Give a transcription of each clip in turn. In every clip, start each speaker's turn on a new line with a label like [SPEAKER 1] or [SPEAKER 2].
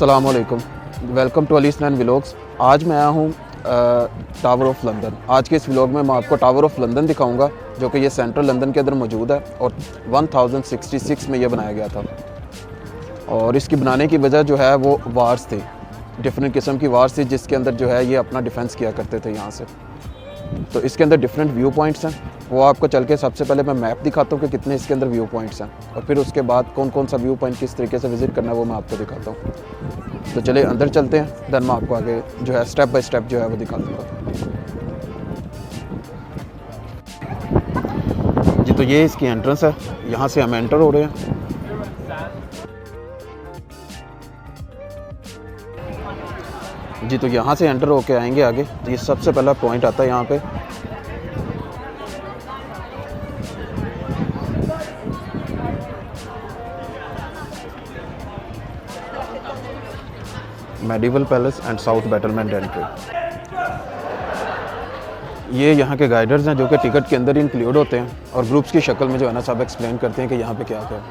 [SPEAKER 1] अस्सलाम वालेकुम, welcome to अलीस Nain vlogs. आज मैं आया हूँ टावर ऑफ लंदन। आज के इस व्लॉग में मैं आपको टावर ऑफ लंदन दिखाऊंगा, जो कि ये सेंट्रल लंदन के अंदर मौजूद है और 1066 में ये बनाया गया था। और इसकी बनाने की वजह जो है वो वार्स थे, डिफरेंट किस्म की वार्स थी, जिसके अंदर जो है ये अपना डिफेंस किया करते थे यहाँ से। तो इसके अंदर डिफरेंट व्यू पॉइंट्स हैं, वो आपको चल के सबसे पहले मैं मैप दिखाता हूँ कि कितने इसके अंदर व्यू पॉइंट्स हैं, और फिर उसके बाद कौन कौन सा व्यू पॉइंट किस तरीके से विज़िट करना है वो मैं आपको दिखाता हूँ। तो चलिए अंदर चलते हैं, देन मैं आपको आगे जो है स्टेप बाय स्टेप जो है वो दिखा दूँगा। जी, तो ये इसकी एंट्रेंस है, यहाँ से हम एंटर हो रहे हैं। जी, तो यहाँ से एंटर होके आएंगे आगे, ये सबसे पहला पॉइंट आता है यहाँ पे। Medieval palace and south battlement entry. ये यहाँ के गाइडर्स हैं जो कि टिकट के अंदर ही इंक्लूड होते हैं और ग्रुप्स की शक्ल में जो है ना सब एक्सप्लेन करते हैं कि यहाँ पे क्या क्या है।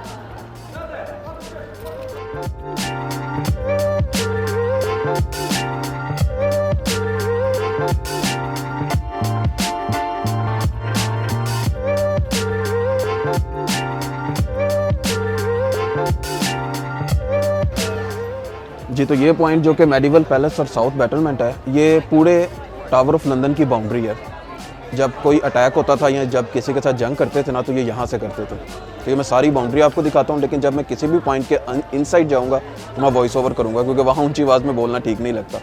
[SPEAKER 1] जी, तो ये पॉइंट जो कि मेडिवल पैलेस और साउथ बैटलमेंट है, ये पूरे टावर ऑफ लंदन की बाउंड्री है। जब कोई अटैक होता था या जब किसी के साथ जंग करते थे ना, तो ये यहाँ से करते थे। तो ये मैं सारी बाउंड्री आपको दिखाता हूँ, लेकिन जब मैं किसी भी पॉइंट के इनसाइड जाऊँगा तो मैं वॉइस ओवर करूँगा, क्योंकि वहाँ ऊंची आवाज़ में बोलना ठीक नहीं लगता।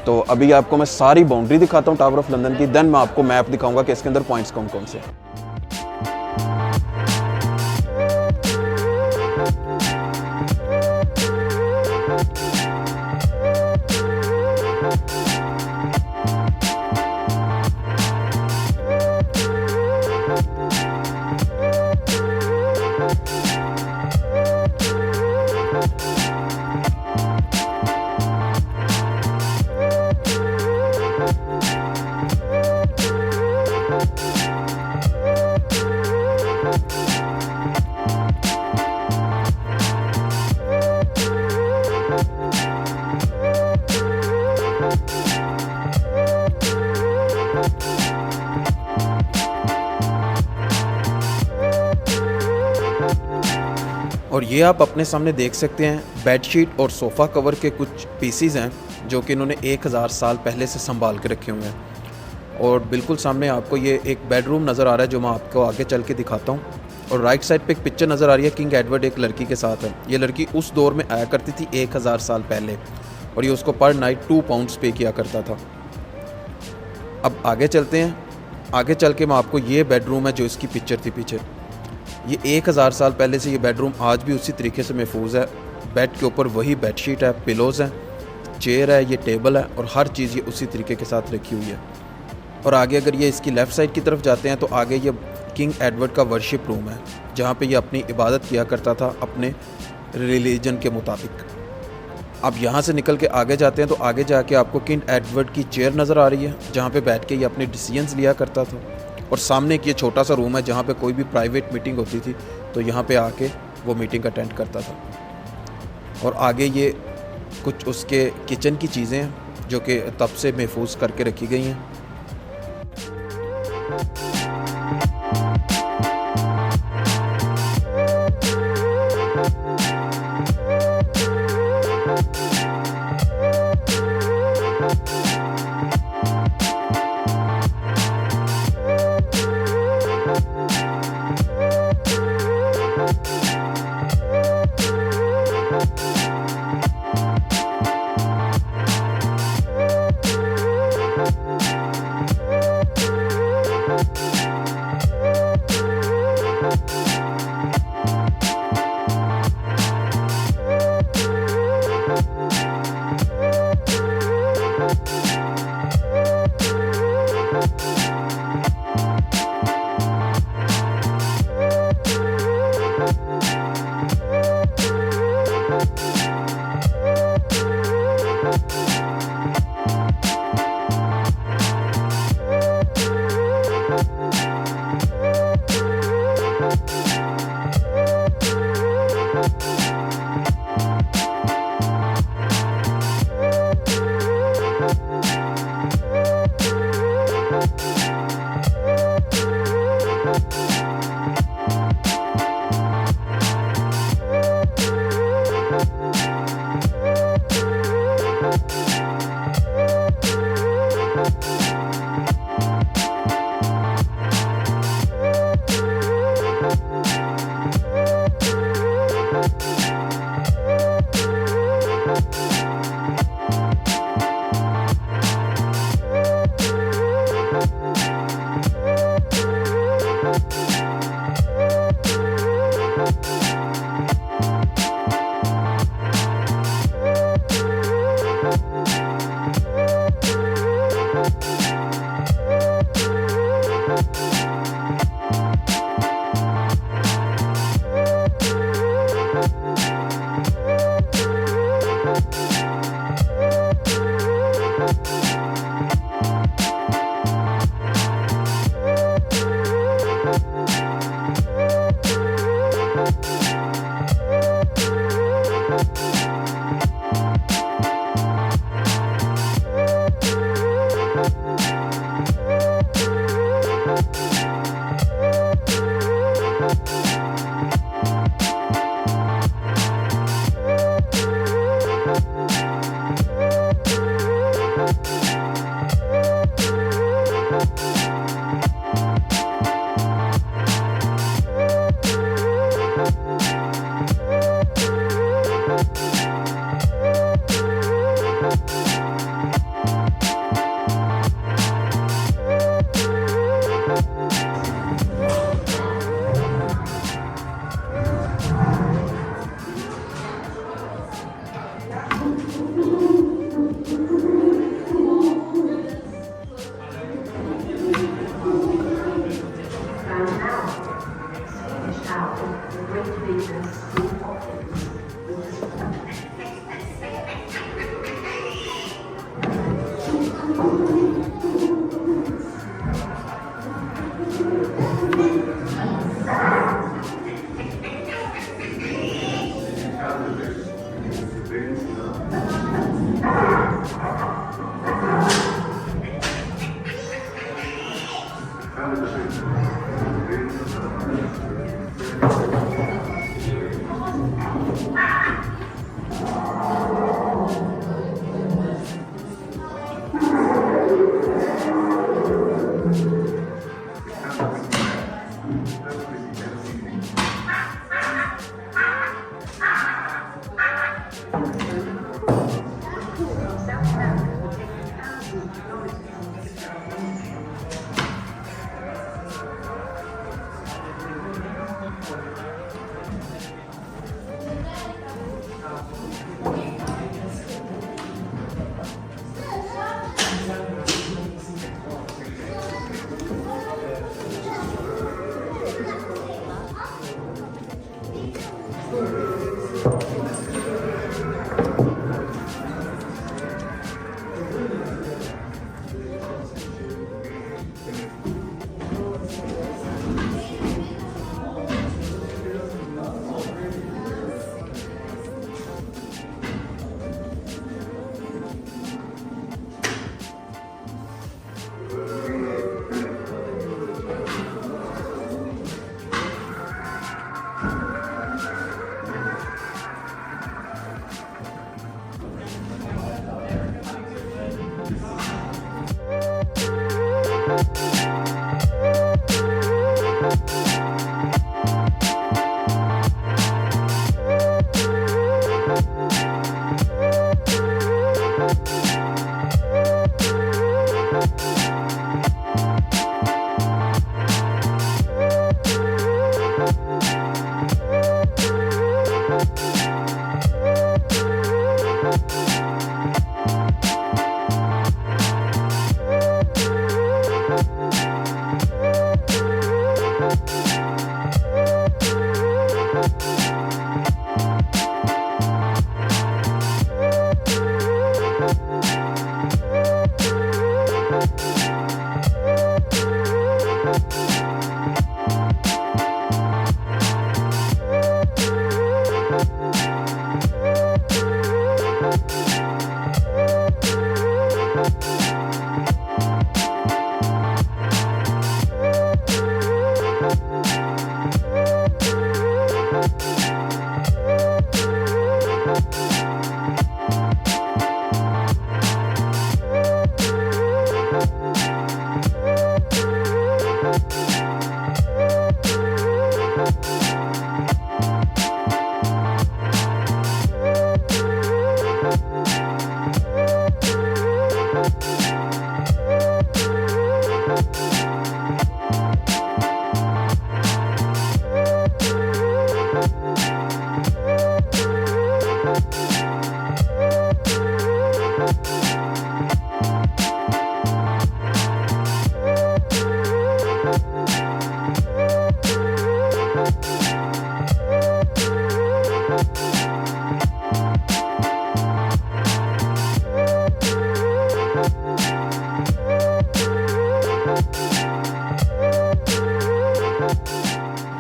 [SPEAKER 1] तो अभी आपको मैं सारी बाउंड्री दिखाता हूँ टावर ऑफ लंदन की, देन मैं आपको मैप दिखाऊँगा कि इसके अंदर पॉइंट्स कौन कौन से हैं। और ये आप अपने सामने देख सकते हैं, बेडशीट और सोफ़ा कवर के कुछ पीसीज हैं जो कि इन्होंने 1000 साल पहले से संभाल के रखे हुए हैं। और बिल्कुल सामने आपको ये एक बेडरूम नज़र आ रहा है जो मैं आपको आगे चल के दिखाता हूँ। और राइट साइड पे एक पिक्चर नज़र आ रही है, किंग एडवर्ड एक लड़की के साथ है। ये लड़की उस दौर में आया करती थी 1000 साल पहले, और ये उसको पर नाइट 2 पाउंड्स पे किया करता था। अब आगे चलते हैं, आगे चल के मैं आपको ये बेडरूम है जो इसकी पिक्चर थी पीछे, ये 1000 साल पहले से ये बेडरूम आज भी उसी तरीके से महफूज है। बेड के ऊपर वही बेडशीट है, पिलोज़ हैं, चेयर है, ये टेबल है, और हर चीज़ ये उसी तरीके के साथ रखी हुई है। और आगे अगर ये इसकी लेफ़्ट साइड की तरफ जाते हैं तो आगे ये किंग एडवर्ड का वर्शिप रूम है, जहाँ पे ये अपनी इबादत किया करता था अपने रिलीजन के मुताबिक। अब यहाँ से निकल के आगे जाते हैं तो आगे जाके आपको किंग एडवर्ड की चेयर नज़र आ रही है, जहाँ पे बैठ के ये अपने डिसीजंस लिया करता था। और सामने एक ये छोटा सा रूम है जहाँ पे कोई भी प्राइवेट मीटिंग होती थी तो यहाँ पे आके वो मीटिंग अटेंड करता था। और आगे ये कुछ उसके किचन की चीज़ें हैं जो कि तब से महफूज करके रखी गई हैं।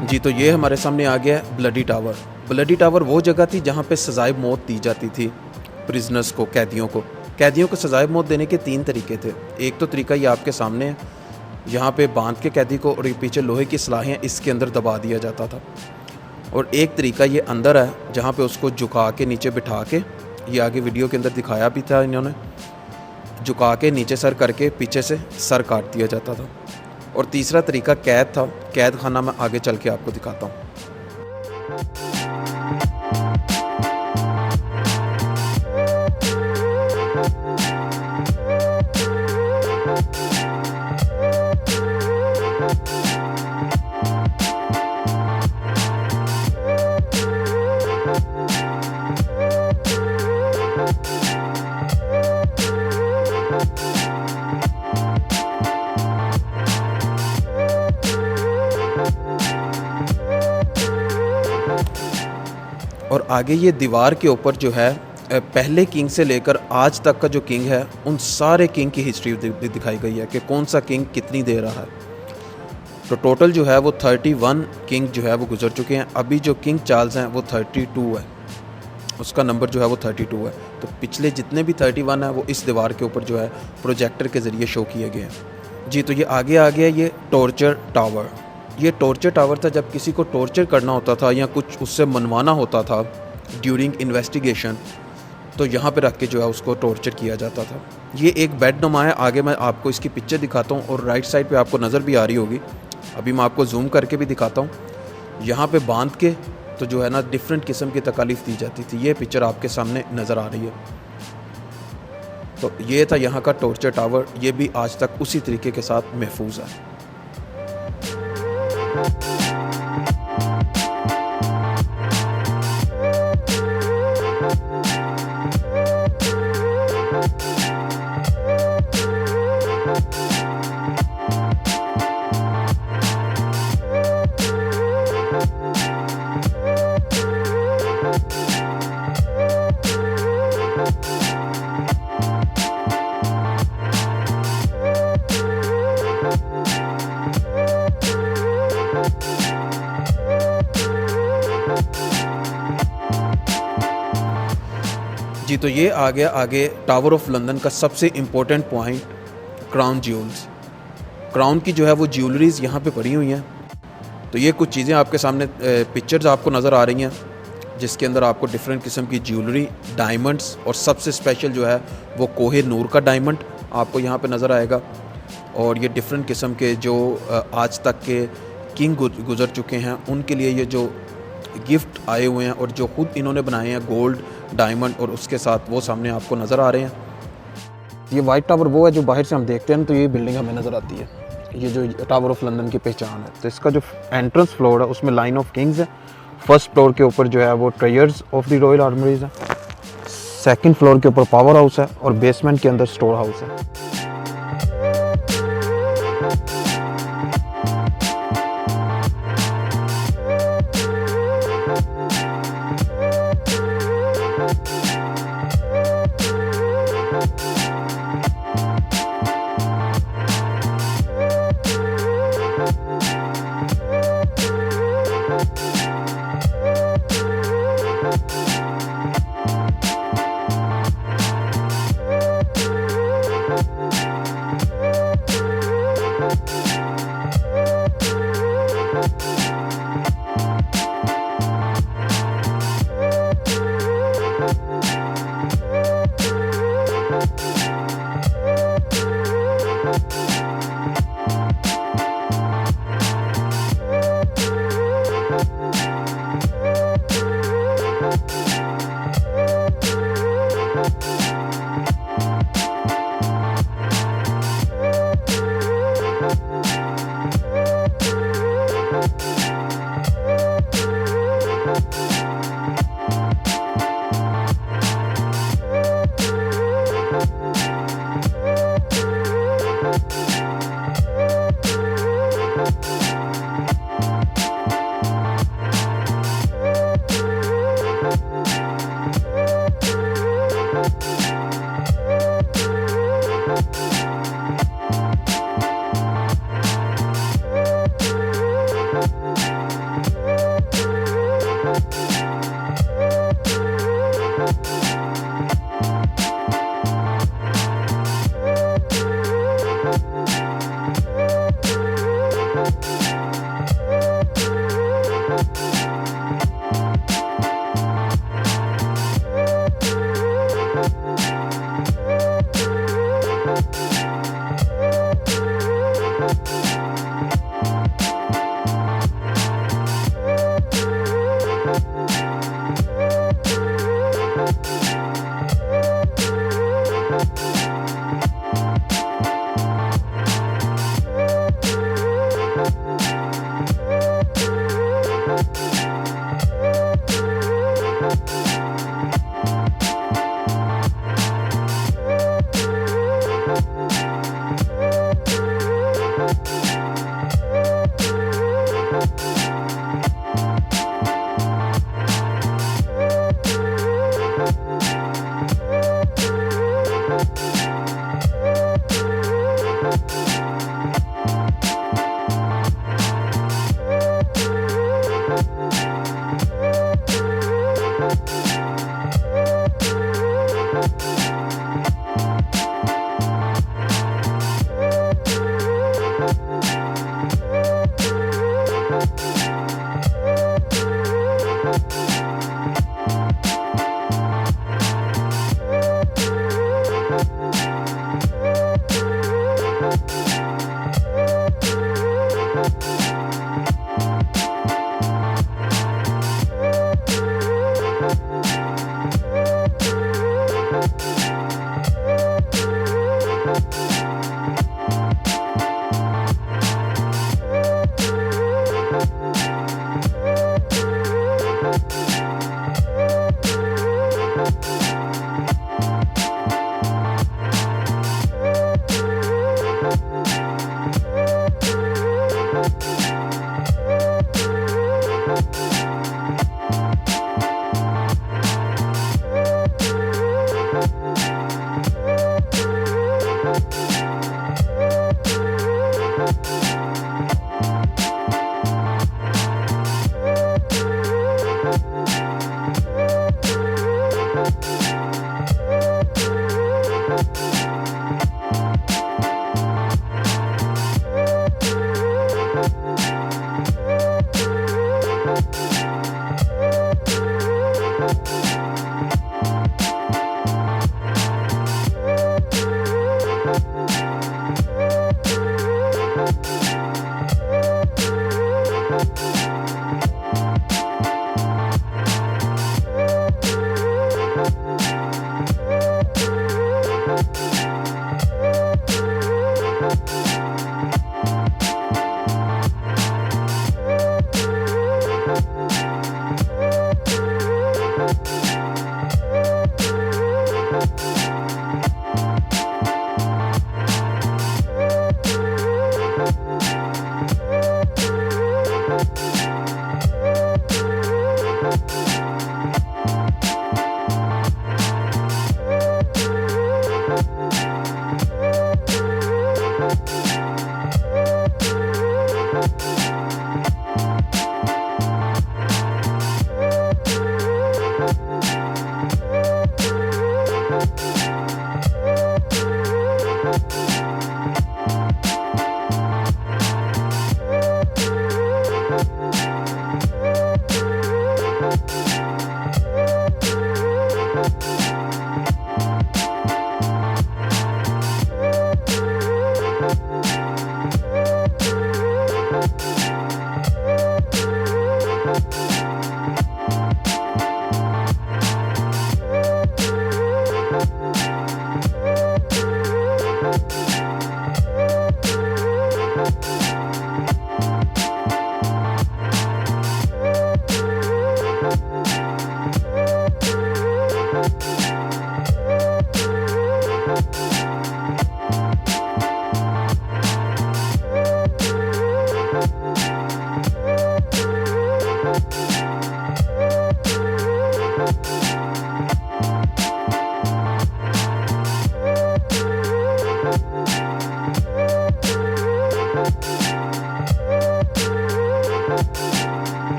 [SPEAKER 1] जी, तो ये हमारे सामने आ गया ब्लडी टावर। ब्लडी टावर वो जगह थी जहाँ पे सजाए मौत दी जाती थी प्रिजनर्स को, कैदियों को सजाए मौत देने के 3 तरीके थे। एक तो तरीका ये आपके सामने है, यहाँ पे बांध के कैदी को और ये पीछे लोहे की सलाखें इसके अंदर दबा दिया जाता था। और एक तरीका ये अंदर है जहाँ पे उसको झुका के नीचे बिठा के, ये आगे वीडियो के अंदर दिखाया भी था इन्होंने, झुका के नीचे सर करके पीछे से सर काट दिया जाता था। और तीसरा तरीका कैद था, कैद खाना मैं आगे चल के आपको दिखाता हूँ। और आगे ये दीवार के ऊपर जो है पहले किंग से लेकर आज तक का जो किंग है उन सारे किंग की हिस्ट्री दिखाई गई है कि कौन सा किंग कितनी दे रहा है। तो टोटल जो है वो 31 किंग जो है वो गुजर चुके हैं। अभी जो किंग चार्ल्स हैं वो 32 है, उसका नंबर जो है वो 32 है। तो पिछले जितने भी 31 हैं वो इस दीवार के ऊपर जो है प्रोजेक्टर के ज़रिए शो किए गए हैं जी। तो ये आगे आ गया ये टॉर्चर टावर। ये टॉर्चर टावर था जब किसी को टॉर्चर करना होता था या कुछ उससे मनवाना होता था ड्यूरिंग इन्वेस्टिगेशन, तो यहाँ पे रख के जो है उसको टॉर्चर किया जाता था। ये एक बेड नुमा है। आगे मैं आपको इसकी पिक्चर दिखाता हूँ और राइट साइड पे आपको नज़र भी आ रही होगी। अभी मैं आपको जूम करके भी दिखाता हूँ। यहाँ पे बांध के तो जो है ना डिफरेंट किस्म की तकालीफ दी जाती थी। ये पिक्चर आपके सामने नज़र आ रही है। तो ये था यहाँ का टॉर्चर टावर। ये भी आज तक उसी तरीके के साथ महफूज है। जी तो ये आ गया आगे टावर ऑफ लंदन का सबसे important point, crown Jules. Crown की जो है वो ज्वेलरीज़ यहाँ पे पड़ी हुई हैं। तो ये कुछ चीज़ें आपके सामने पिक्चर्स आपको नज़र आ रही हैं जिसके अंदर आपको डिफरेंट किस्म की ज्वेलरी, डायमंड्स और सबसे स्पेशल जो है वो कोहे नूर का डायमंड आपको यहाँ पे नज़र आएगा। और ये डिफरेंट किस्म के जो आज तक के किंग गुजर चुके हैं उनके लिए ये जो गिफ्ट आए हुए हैं और जो ख़ुद इन्होंने बनाए हैं गोल्ड, डायमंड और उसके साथ वो सामने आपको नज़र आ रहे हैं। ये वाइट टावर वो है जो बाहर से हम देखते हैं तो ये बिल्डिंग हमें नज़र आती है। ये जो टावर ऑफ लंदन की पहचान है। तो इसका जो एंट्रेंस फ्लोर है उसमें लाइन ऑफ किंग्स है। फर्स्ट फ्लोर के ऊपर जो है वो treasures of the royal armouries है। सेकंड फ्लोर के ऊपर पावर हाउस है और बेसमेंट के अंदर स्टोर हाउस है।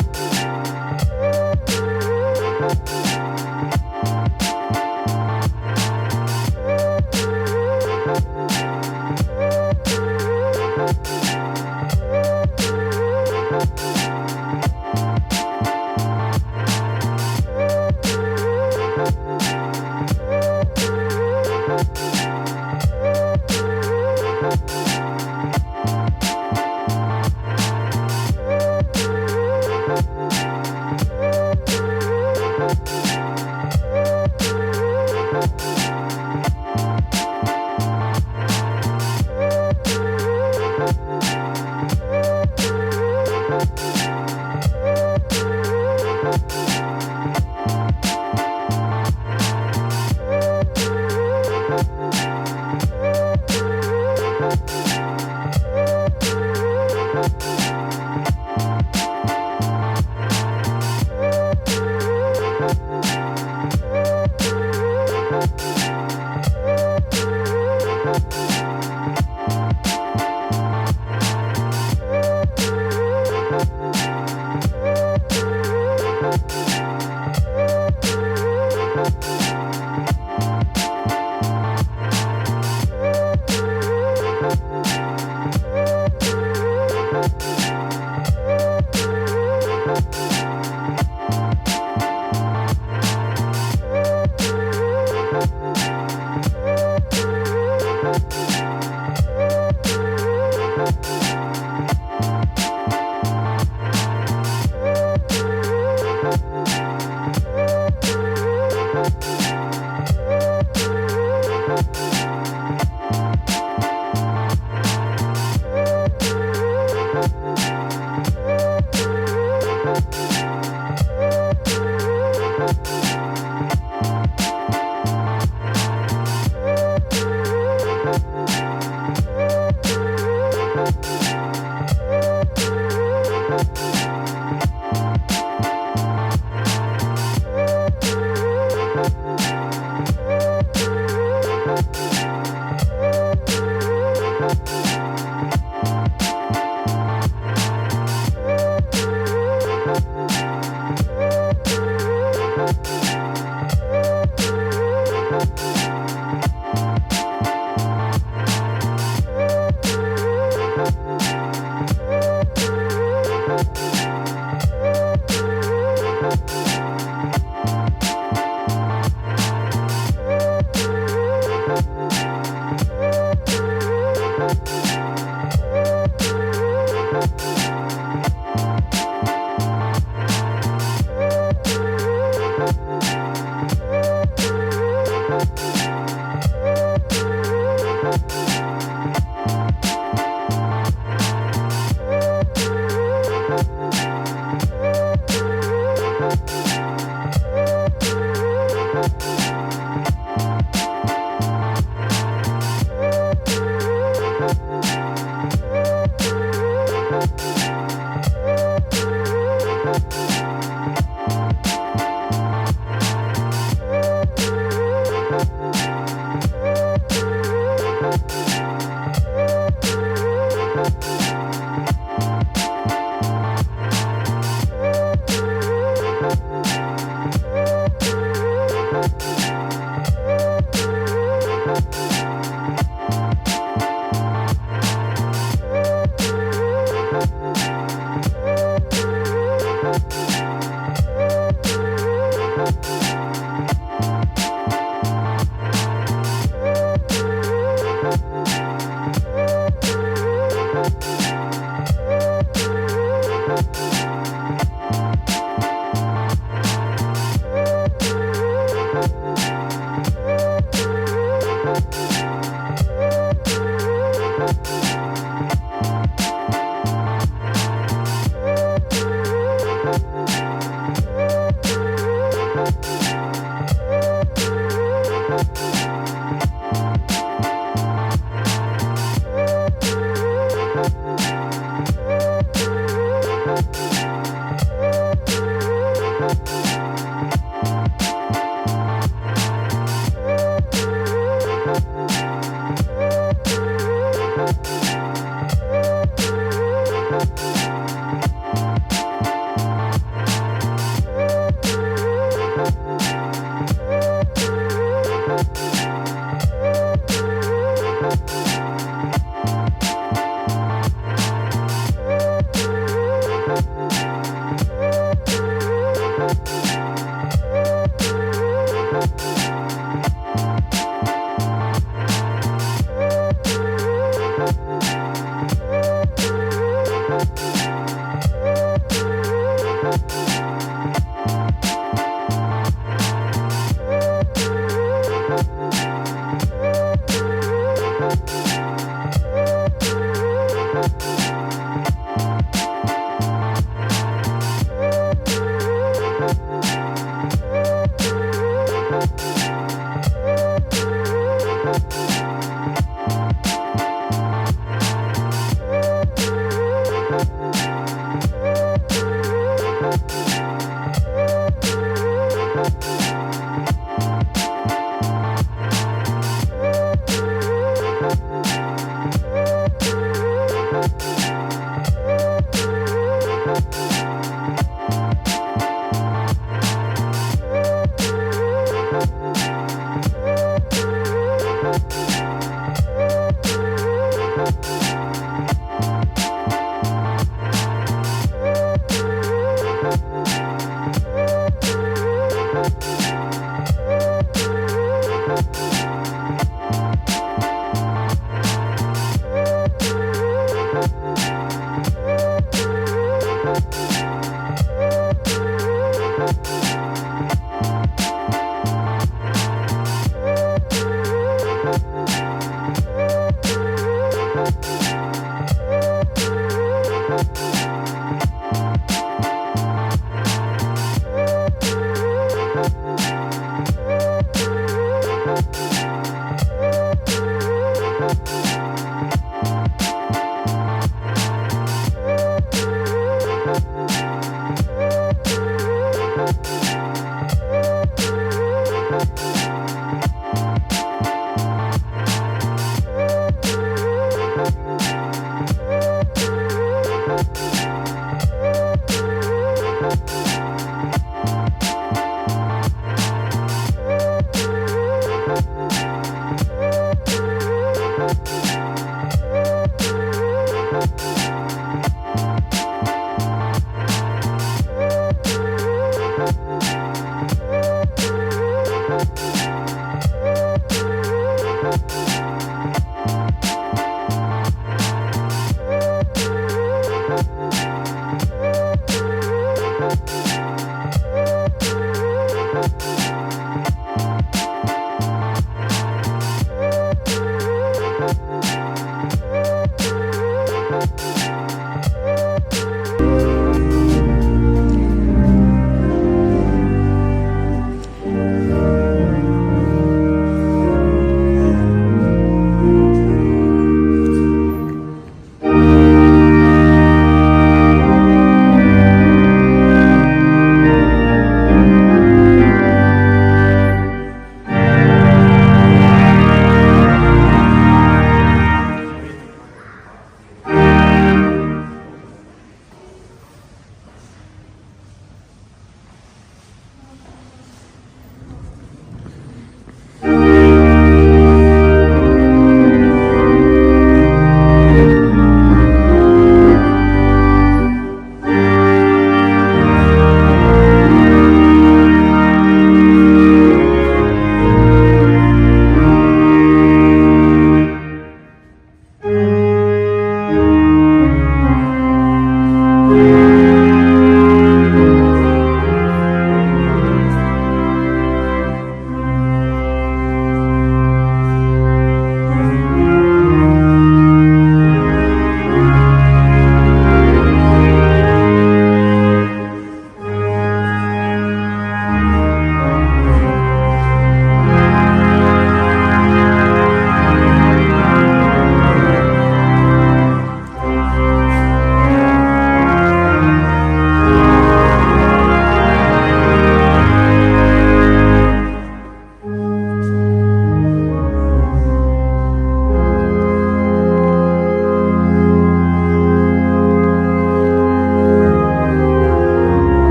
[SPEAKER 2] है।